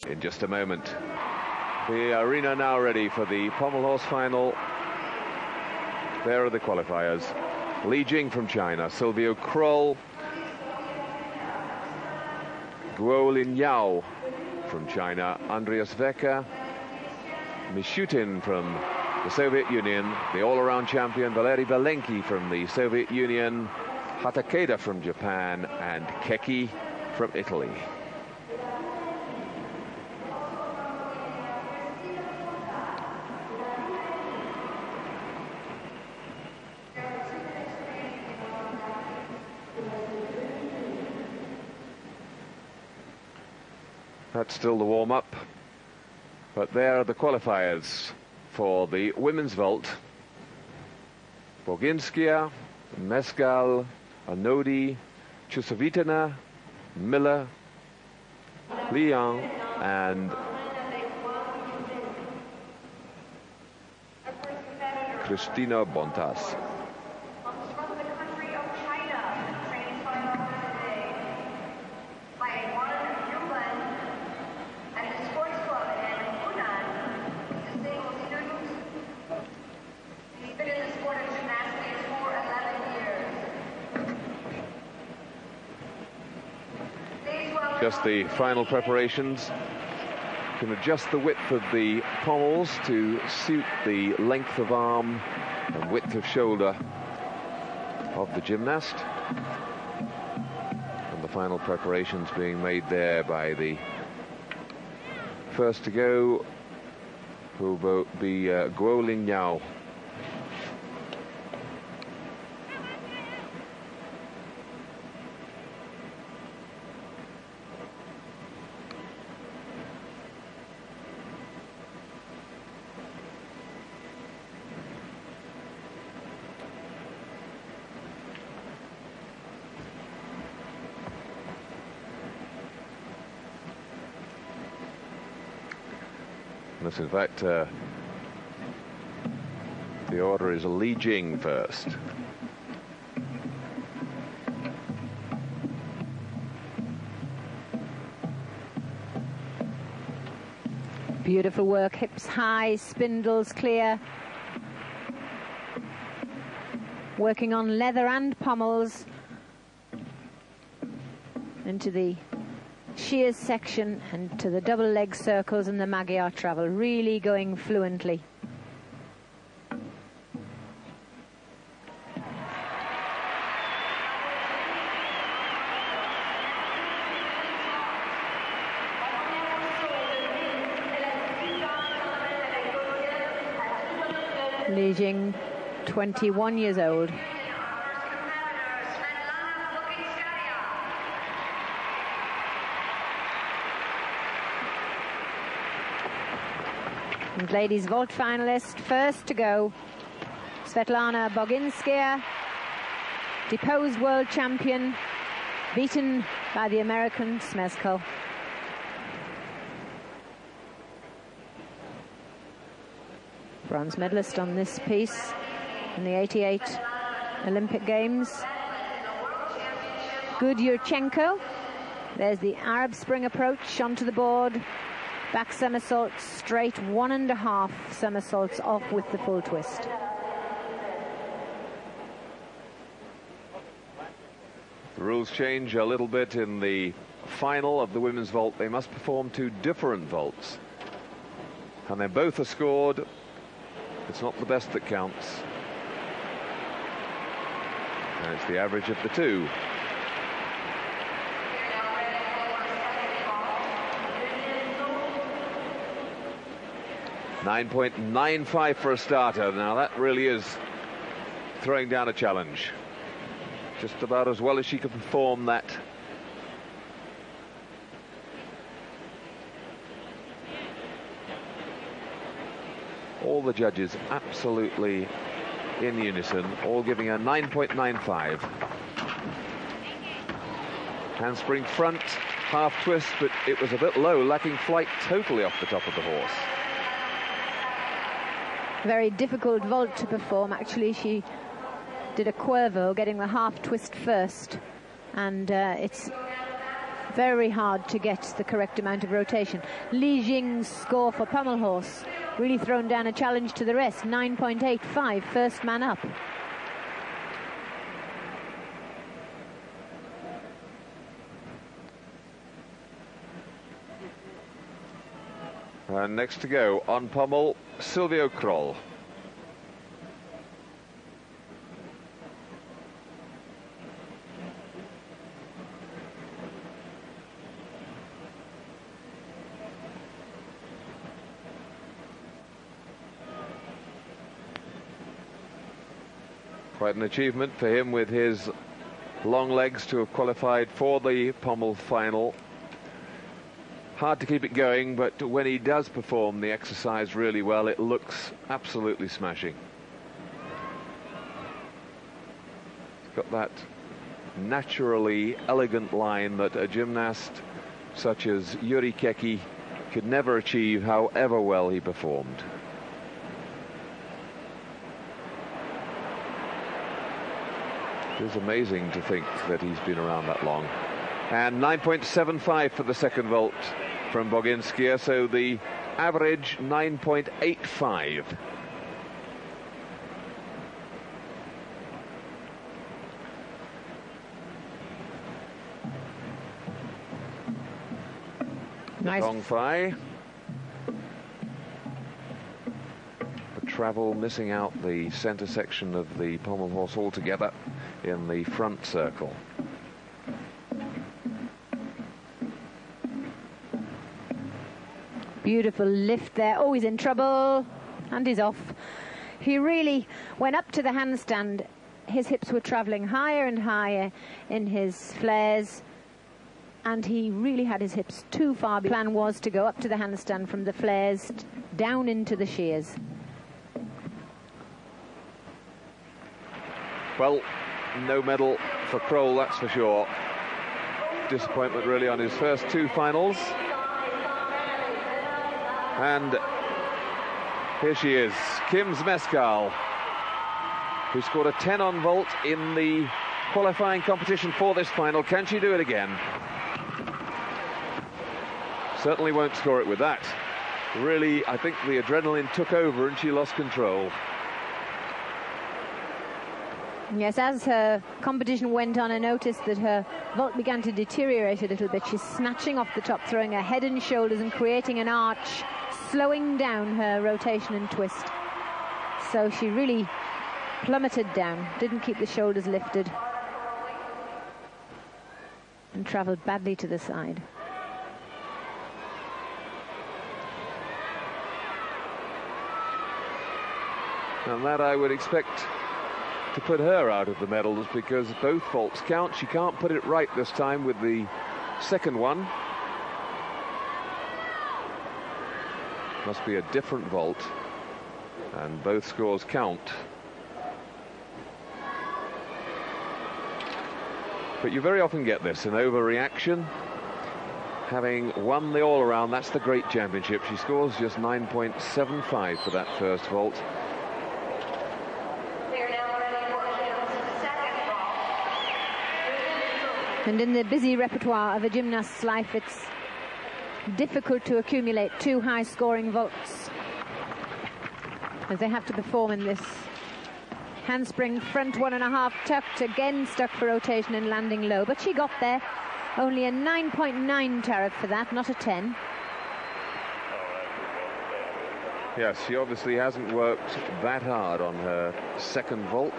In just a moment. The arena now ready for the pommel horse final. There are the qualifiers. Li Jing from China, Silvio Kroll, Guo Lin Yao from China, Andreas Wecker, Mishutin from the Soviet Union, the all-around champion Valery Belenki from the Soviet Union, Hatakeda from Japan, and Keki from Italy. That's still the warm-up, but there are the qualifiers for the women's vault. Boginskaya, Mescal, Anodi, Chusovitana, Miller, Liang, and Cristina Bontas. Just the final preparations. You can adjust the width of the pommels to suit the length of arm and width of shoulder of the gymnast. And the final preparations being made there by the first to go, who will be Guo Lin Yao. Yes, in fact, the order is Li Jing first. Beautiful work, hips high, spindles clear. Working on leather and pommels into the shears section and to the double leg circles and the Magyar travel, really going fluently. Li Jing, 21 years old. And ladies vault finalist, first to go, Svetlana Boginskaya, deposed world champion, beaten by the American Smezko. Bronze medalist on this piece in the '88 Olympic Games. Gudyurchenko, there's the Arab Spring approach onto the board. Back somersault, straight 1.5 somersaults off with the full twist. The rules change a little bit in the final of the women's vault. They must perform 2 different vaults. And then both are scored. It's not the best that counts. And it's the average of the 2. 9.95 for a starter. Now that really is throwing down a challenge. Just about as well as she could perform that. All the judges absolutely in unison, all giving her 9.95. Handspring front, half twist, but it was a bit low, lacking flight totally off the top of the horse. Very difficult vault to perform. Actually, she did a cuervo, getting the half twist first, and it's Very hard to get the correct amount of rotation. Li Jing's score for pommel horse really thrown down a challenge to the rest. 9.85, first man up. And next to go on pommel, Silvio Kroll. Quite an achievement for him with his long legs to have qualified for the pommel final. Hard to keep it going, but when he does perform the exercise really well, it looks absolutely smashing. He's got that naturally elegant line that a gymnast such as Yuri Keki could never achieve, however well he performed. It is amazing to think that he's been around that long. And 9.75 for the second vault from Boginskaya, so the average 9.85. Nice. Dongfai. The travel missing out the center section of the pommel horse altogether in the front circle. Beautiful lift there. Oh, he's in trouble. And he's off. He really went up to the handstand. His hips were traveling higher and higher in his flares, and he really had his hips too far. The plan was to go up to the handstand from the flares down into the shears. Well, no medal for Kroll, that's for sure. Disappointment really on his first two finals. And here she is, Kim Zmeskal, who scored a 10 on vault in the qualifying competition for this final. Can she do it again? Certainly won't score it with that. Really, I think the adrenaline took over and she lost control. Yes, as her competition went on, I noticed that her vault began to deteriorate a little bit. She's snatching off the top, throwing her head and shoulders and creating an arch, slowing down her rotation and twist. So she really plummeted down, didn't keep the shoulders lifted, and travelled badly to the side. And that I would expect to put her out of the medals, because both vaults count. She can't put it right this time with the second one. Must be a different vault, and both scores count. But you very often get this, an overreaction. Having won the all-around, that's the great championship. She scores just 9.75 for that first vault. And in the busy repertoire of a gymnast's life, it's difficult to accumulate two high-scoring vaults, as they have to perform in this handspring front 1.5 tucked, again stuck for rotation and landing low. But she got there. Only a 9.9 tariff for that, not a 10. Yes, she obviously hasn't worked that hard on her second vault,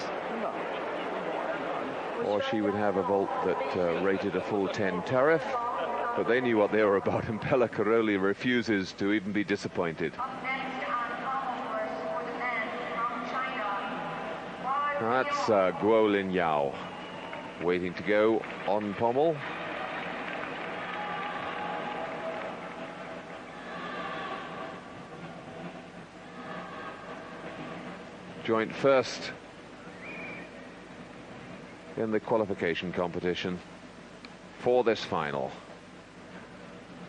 or she would have a vault that rated a full 10 tariff. But they knew what they were about, and Pella Caroli refuses to even be disappointed. That's Guo Lin Yao waiting to go on pommel. Joint first in the qualification competition for this final.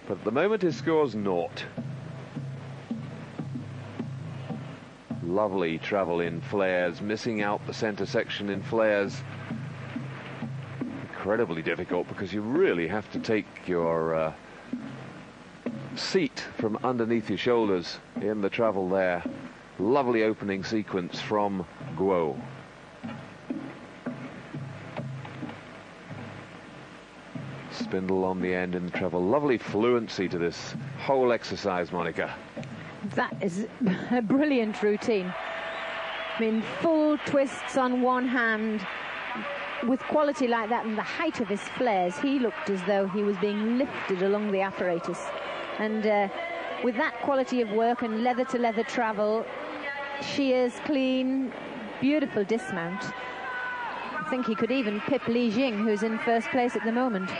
But at the moment his score's 0. Lovely travel in flares, missing out the center section in flares. incredibly difficult because you really have to take your seat from underneath your shoulders in the travel there. Lovely opening sequence from Guo. Spindle on the end in the treble. Lovely fluency to this whole exercise, Monica. That is a brilliant routine. I mean, full twists on one hand. With quality like that and the height of his flares, he looked as though he was being lifted along the apparatus. And with that quality of work and leather-to-leather travel, shears clean, beautiful dismount. I think he could even pip Li Jing, who's in first place at the moment.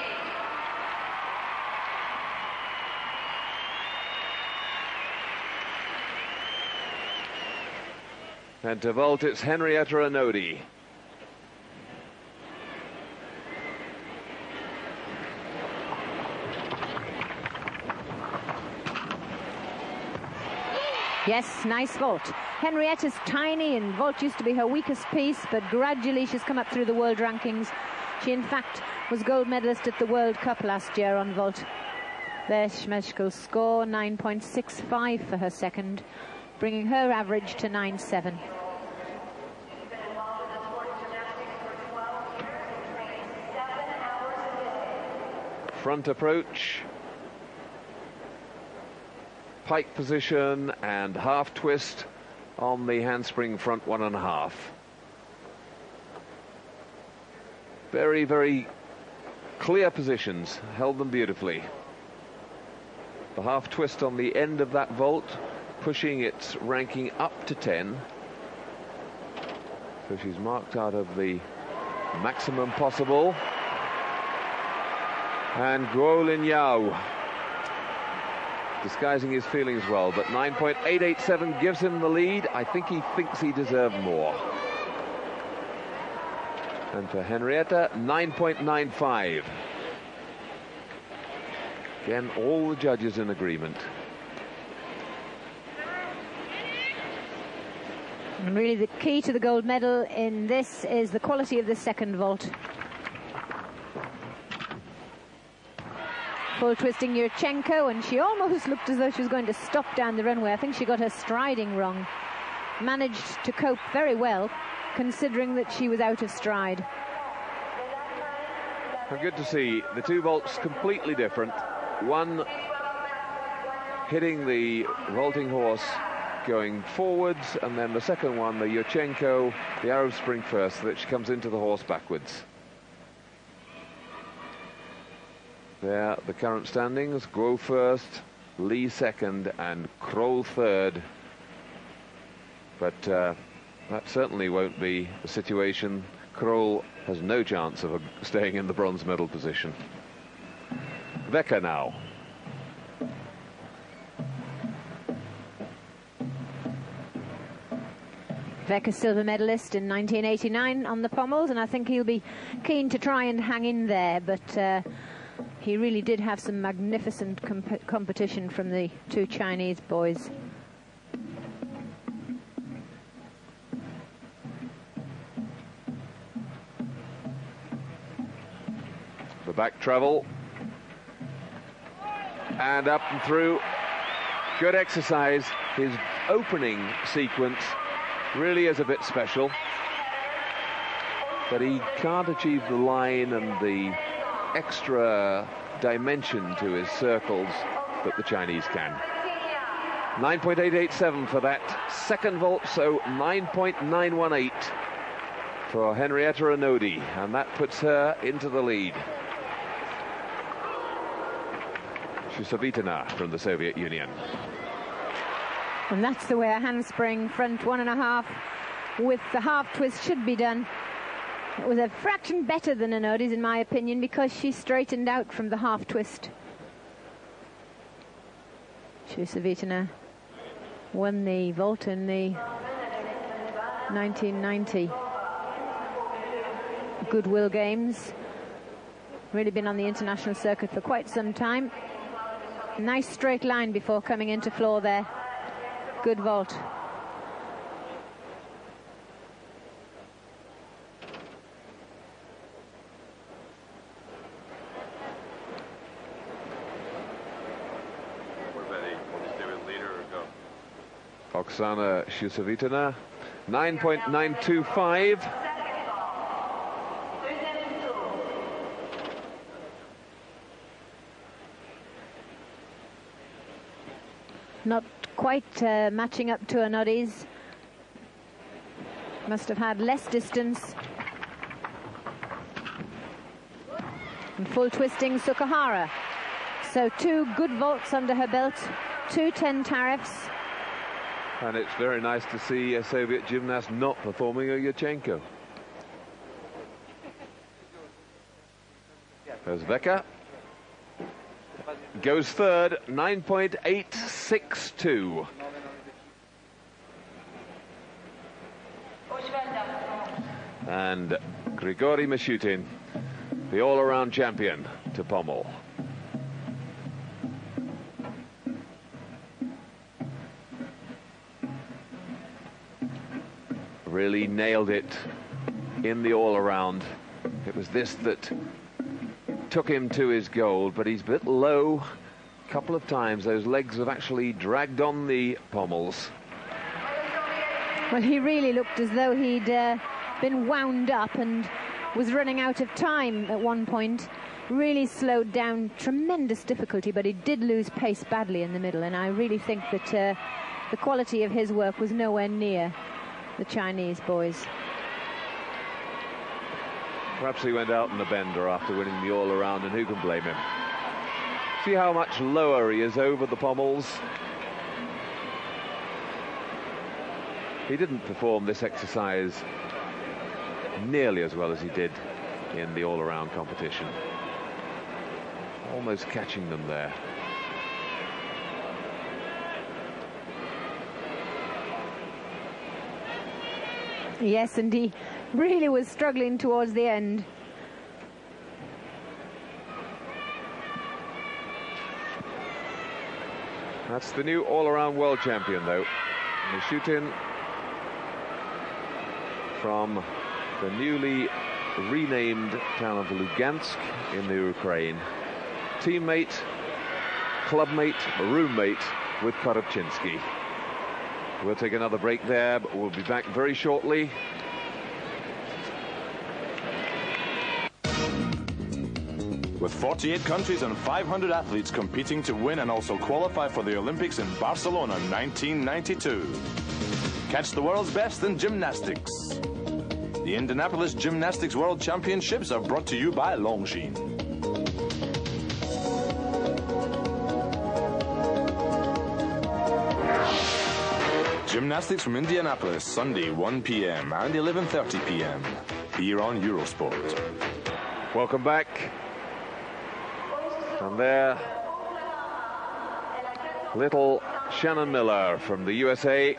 And to vault, it's Henrietta Anodi. Yes, nice vault. Henrietta's tiny, and vault used to be her weakest piece, but gradually she's come up through the world rankings. She, in fact, was gold medalist at the World Cup last year on vault. There's Schmeichel's score, 9.65 for her second, bringing her average to 9.7. Front approach. Pike position and half twist on the handspring front 1.5. Very, very clear positions, held them beautifully. The half twist on the end of that vault, pushing its ranking up to 10. So she's marked out of the maximum possible. And Guo Linyao disguising his feelings well, but 9.887 gives him the lead. I think he thinks he deserved more. And for Henrietta, 9.95. Again, all the judges in agreement. And really the key to the gold medal in this is the quality of the second vault. Full twisting Yurchenko, and she almost looked as though she was going to stop down the runway. I think she got her striding wrong. Managed to cope very well, considering that she was out of stride. And good to see the two vaults completely different. One hitting the vaulting horse going forwards, and then the second one, the Yurchenko, the Arab Spring first, so that she comes into the horse backwards. There, the current standings: Guo first, Li second, and Kroll third. But that certainly won't be the situation. Kroll has no chance of staying in the bronze medal position. Wecker now. Wecker, silver medalist in 1989 on the pommels, and I think he'll be keen to try and hang in there, but he really did have some magnificent competition from the two Chinese boys. The back travel. And up and through. Good exercise. His opening sequence really is a bit special. But he can't achieve the line and the extra dimension to his circles that the Chinese can. 9.887 for that second vault, so 9.918 for Henrietta Anodi, and that puts her into the lead. Shusavitana from the Soviet Union. And that's the way a handspring front 1.5 with the half twist should be done. It was a fraction better than Anodi's, in my opinion, because she straightened out from the half twist. Shusavitana won the vault in the 1990 Goodwill Games. Really been on the international circuit for quite some time. Nice straight line before coming into floor there. Good vault. Oksana Shusevitana, 9.925. Not quite matching up to Anodi's. Must have had less distance. And full twisting Sukahara. So 2 good vaults under her belt, 2 10 tariffs. And it's very nice to see a Soviet gymnast not performing a Yurchenko. There's Veka. Goes third, 9.862. And Grigory Mishutin, the all-around champion, to pommel. Really nailed it in the all-around. It was this that took him to his goal, but he's a bit low a couple of times. Those legs have actually dragged on the pommels. Well, he really looked as though he'd been wound up and was running out of time at one point. Really slowed down, tremendous difficulty, but he did lose pace badly in the middle, and I really think that the quality of his work was nowhere near the Chinese boys. Perhaps he went out in the bender after winning the all-around, and who can blame him? See how much lower he is over the pommels. He didn't perform this exercise nearly as well as he did in the all-around competition. Almost catching them there. Yes, and he really was struggling towards the end. That's the new all-around world champion, though. Mishutin from the newly renamed town of Lugansk in the Ukraine. Teammate, clubmate, roommate with Parubchinsky. We'll take another break there, but we'll be back very shortly. With 48 countries and 500 athletes competing to win and also qualify for the Olympics in Barcelona 1992. Catch the world's best in gymnastics. The Indianapolis Gymnastics World Championships are brought to you by Longines. Gymnastics from Indianapolis, Sunday 1 p.m. and 11:30 p.m. here on Eurosport. Welcome back. And there, little Shannon Miller from the USA.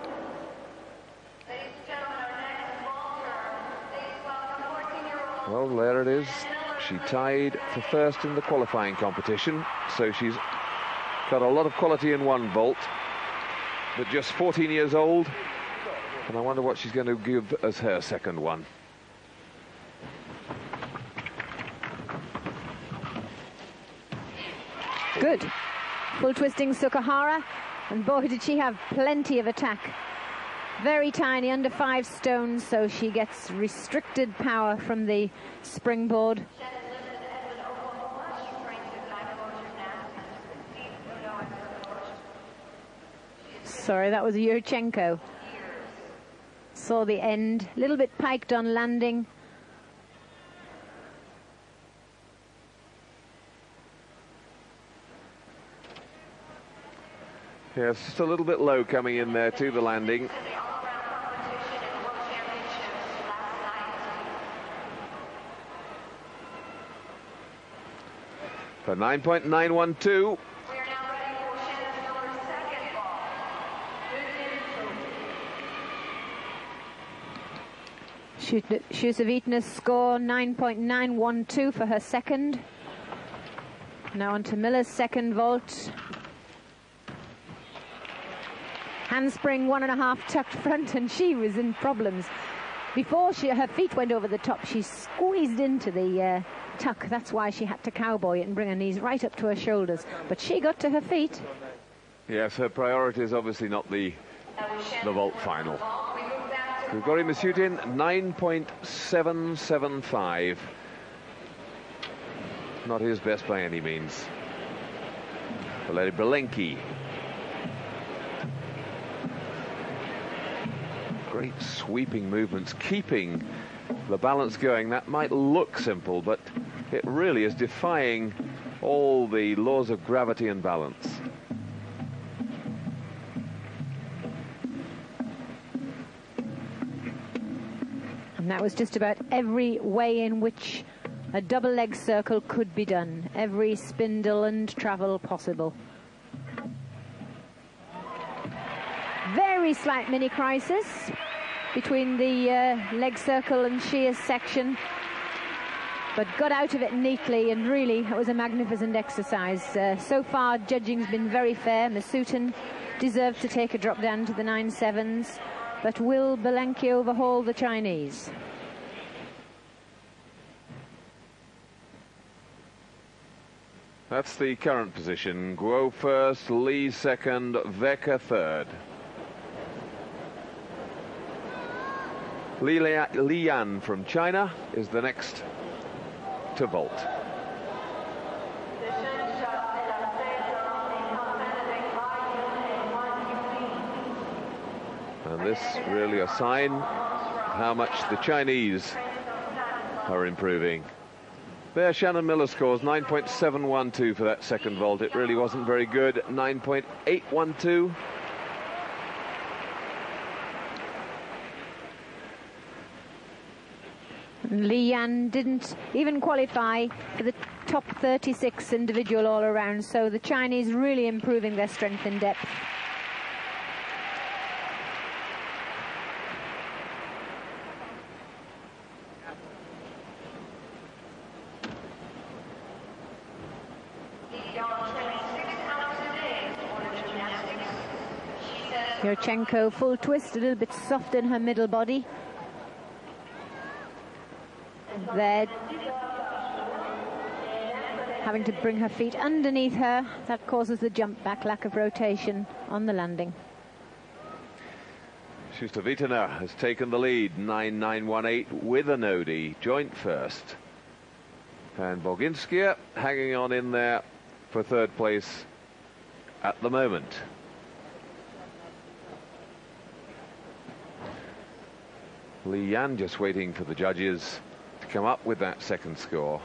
Well, there it is. She tied for first in the qualifying competition, so she's got a lot of quality in one vault, but just 14 years old, and I wonder what she's going to give as her second one. Good. Full twisting Sukahara, and boy, did she have plenty of attack. Very tiny, under 5 stones, so she gets restricted power from the springboard. Sorry, that was Yurchenko. Saw the end, a little bit piked on landing. Yes, just a little bit low coming in there to the landing. For 9.912. Shusevitna's score 9.912 for her second. Now on to Miller's second vault. Handspring 1.5 tucked front, and she was in problems. Before her feet went over the top, she squeezed into the tuck. That's why she had to cowboy it and bring her knees right up to her shoulders. But she got to her feet. Yes, her priority is obviously not the the vault final. Grigori Misutin, 9.775. Not his best by any means. Valery Belenki. Great sweeping movements, keeping the balance going. That might look simple, but it really is defying all the laws of gravity and balance. And that was just about every way in which a double leg circle could be done. Every spindle and travel possible. Very slight mini crisis between the leg circle and shears section, but got out of it neatly, and really it was a magnificent exercise. So far judging's been very fair. Misutin deserved to take a drop down to the 9.7s, but will Belenki overhaul the Chinese? That's the current position. Guo first, Li second, Veka third. Li Yan from China is the next to vault. And this really a sign how much the Chinese are improving. There, Shannon Miller scores 9.712 for that second vault. It really wasn't very good. 9.812. Li Yan didn't even qualify for the top 36 individual all around, so the Chinese really improving their strength in depth. Yurchenko full twist, a little bit soft in her middle body. There, having to bring her feet underneath her, that causes the jump back, lack of rotation on the landing. Schuster-Wittener has taken the lead, 9.918 with an Odi, joint first. And Boginskaya hanging on in there for third place at the moment. Li Yan just waiting for the judges to come up with that second score.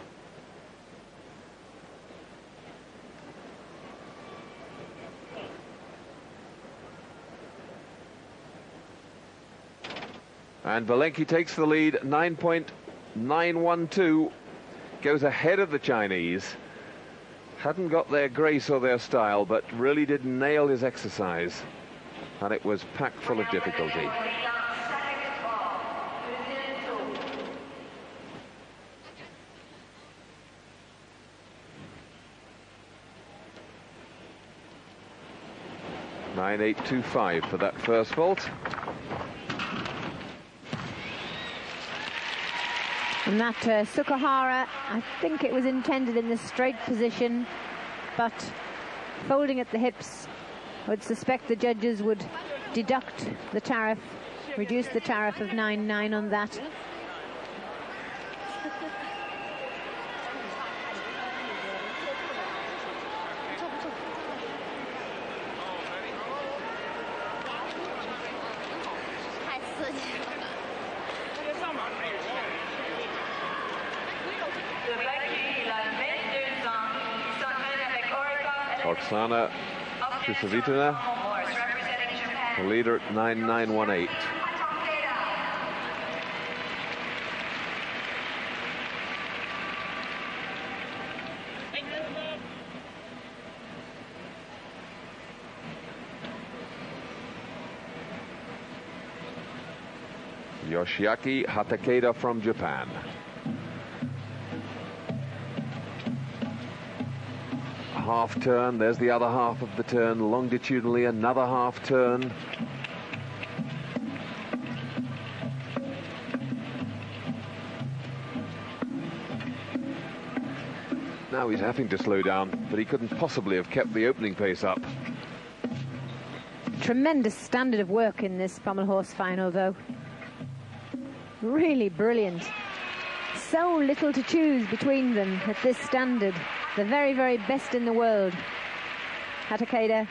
And Belenki takes the lead, 9.912, goes ahead of the Chinese. Hadn't got their grace or their style, but really did nail his exercise. And it was packed full of difficulty. .9825 for that first vault. And that Sukahara, I think it was intended in the straight position, but folding at the hips, I would suspect the judges would deduct the tariff, reduce the tariff of 9.9 on that. Oksana Schuster-Wittener, the leader at 9.918. Yoshiaki Hatakeda from Japan. Half turn, there's the other half of the turn, longitudinally another half turn. Now he's having to slow down, but he couldn't possibly have kept the opening pace up. Tremendous standard of work in this pommel horse final, though. Really brilliant. So little to choose between them at this standard. The very, very best in the world. Hatakeda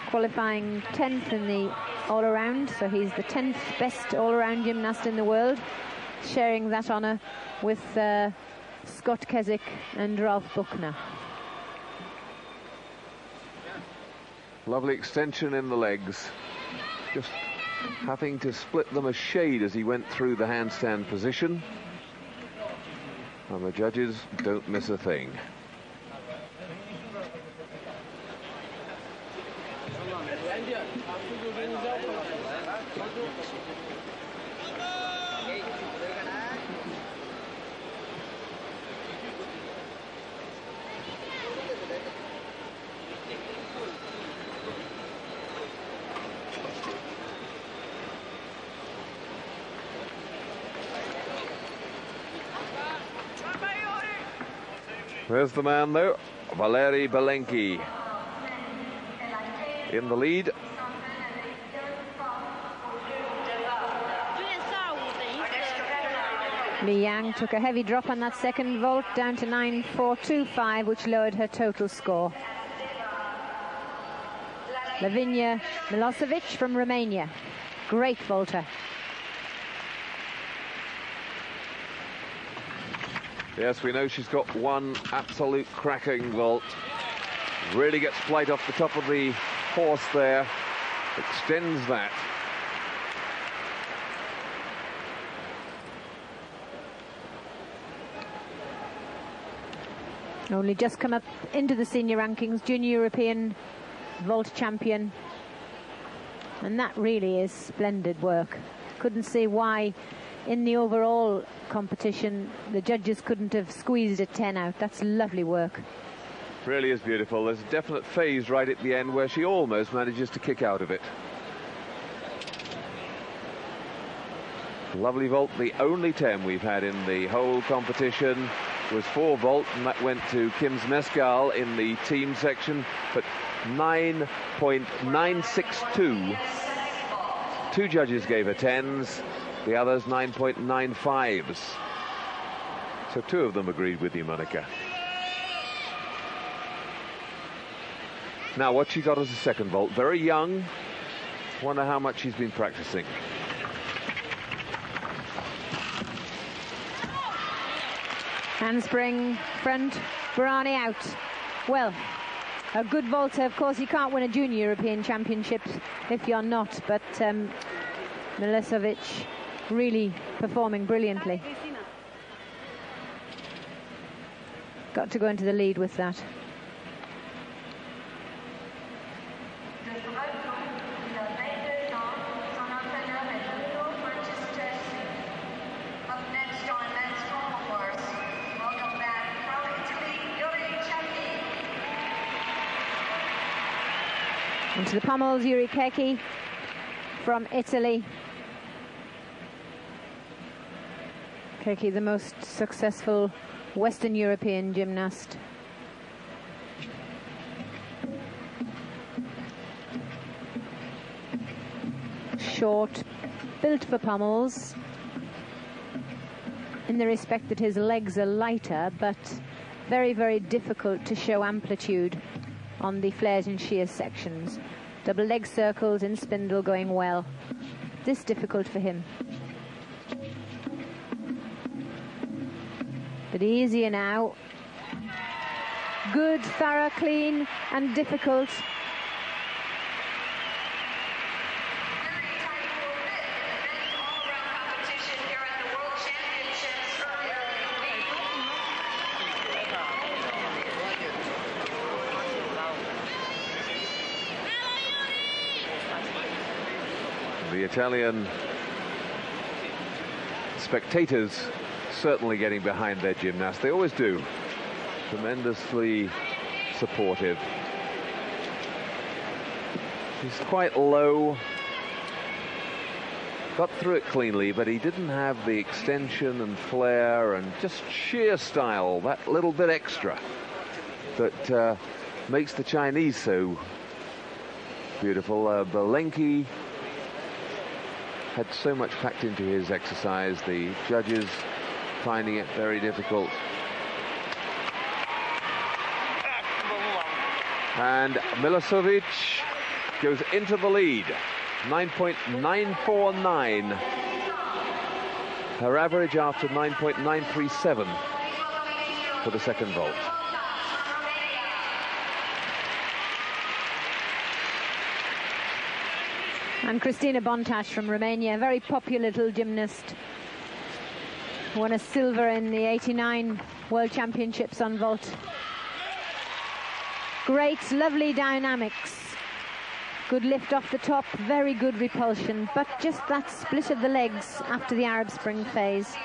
qualifying 10th in the all-around, so he's the 10th best all-around gymnast in the world, sharing that honour with Scott Keswick and Ralph Buchner. Lovely extension in the legs. Just having to split them a shade as he went through the handstand position. And the judges don't miss a thing. There's the man, though, Valery Belenki in the lead. Li Yang took a heavy drop on that second vault, down to 9.425, which lowered her total score. Lavinia Milosevic from Romania, great vaulter. Yes, we know she's got one absolute cracking vault. Really gets flight off the top of the horse there. Extends that. Only just come up into the senior rankings, junior European vault champion. And that really is splendid work. Couldn't see why in the overall competition the judges couldn't have squeezed a 10 out. That's lovely work. Really is beautiful. There's a definite phase right at the end where she almost manages to kick out of it. Lovely vault. The only 10 we've had in the whole competition was 4 vault, and that went to Kim Zmeskal in the team section, but 9.962. 2 judges gave her 10s, the others 9.95s. So 2 of them agreed with you, Monica. Now, what she got as a second vault, very young. Wonder how much she's been practicing. Handspring front, Barani out. Well, a good vaulter, of course, you can't win a junior European championship if you're not, but Milosevic really performing brilliantly. Got to go into the lead with that. Into the pommels, Yuri Keki from Italy. Keki, the most successful Western European gymnast. Short, built for pommels, in the respect that his legs are lighter, but very, very difficult to show amplitude on the flares and shears sections. Double leg circles in spindle going well. This difficult for him. But easier now. Good, thorough, clean, and difficult. The Italian spectators certainly getting behind their gymnast. They always do. Tremendously supportive. He's quite low. Got through it cleanly, but he didn't have the extension and flare and just sheer style, that little bit extra that makes the Chinese so Beautiful. Belenki had so much packed into his exercise, the judges finding it very difficult. And Milosevic goes into the lead, 9.949. Her average after 9.937 for the second vault. And Christina Bontash from Romania, a very popular little gymnast. Won a silver in the '89 World Championships on vault. Great, lovely dynamics. Good lift off the top, very good repulsion, but just that split of the legs after the Arab Spring phase.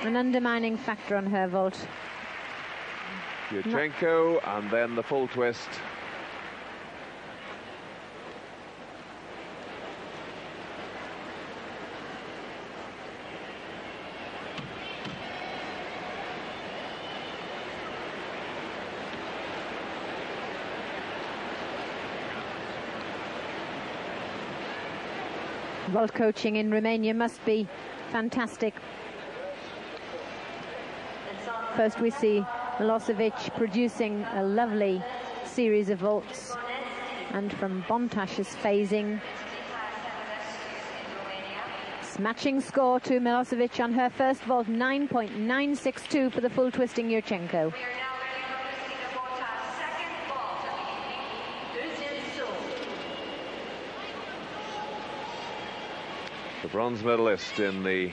An undermining factor on her vault. Yurchenko, and then the full twist. Vault coaching in Romania must be fantastic. First we see Milosevic producing a lovely series of vaults, and from Bontash's phasing, matching score to Milosevic on her first vault, 9.962 for the full twisting Yurchenko. The bronze medalist in the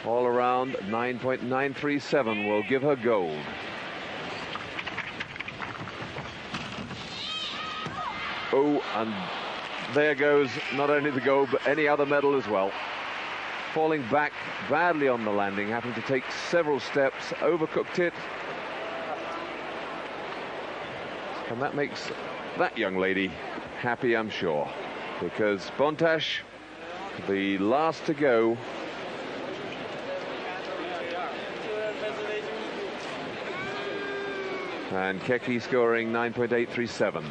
all-around 9.937 will give her gold. Oh, and there goes not only the gold, but any other medal as well. Falling back badly on the landing, having to take several steps, overcooked it. And that makes that young lady happy, I'm sure, because Bontash, the last to go. And Keki scoring 9.837.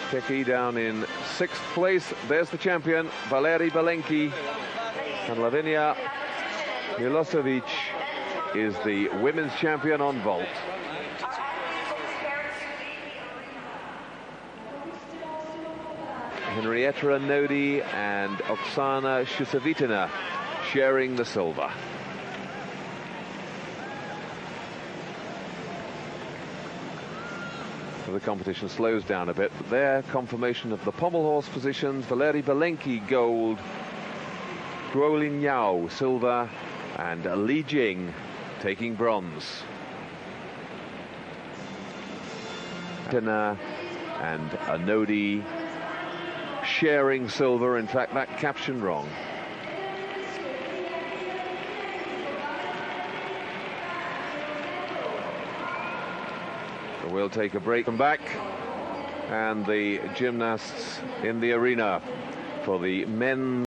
Keki down in 6th place. There's the champion, Valeri Belenki. And Lavinia Milosevic is the women's champion on vault. Henrietta Nodi and Oksana Shusavitina sharing the silver. The competition slows down a bit, but there, confirmation of the pommel horse positions. Valeri Belenki gold, Guolin Yao silver, and Li Jing taking bronze. And Anodi sharing silver. In fact, that caption wrong. We'll take a break. Come back, and the gymnasts in the arena for the men's